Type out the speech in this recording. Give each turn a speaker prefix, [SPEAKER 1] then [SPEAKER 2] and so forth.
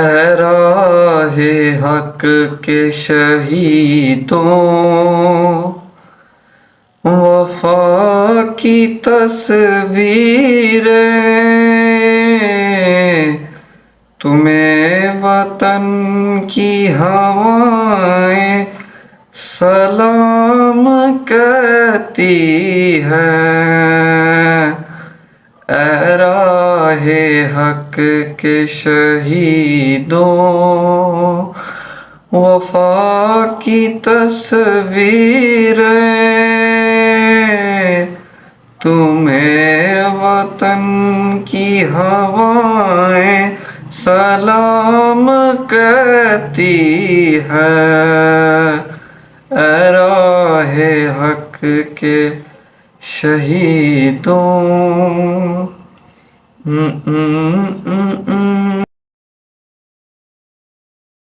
[SPEAKER 1] اے راہ حق کے شہیدوں، وفا کی تصویریں تمہیں وطن کی ہوائیں سلام کہتی ہیں۔ اے راہ حق کے شہیدوں، وفا کی تصویریں تمہیں وطن کی ہوائیں سلام کہتی ہیں۔ اے راہ حق کے شہیدوں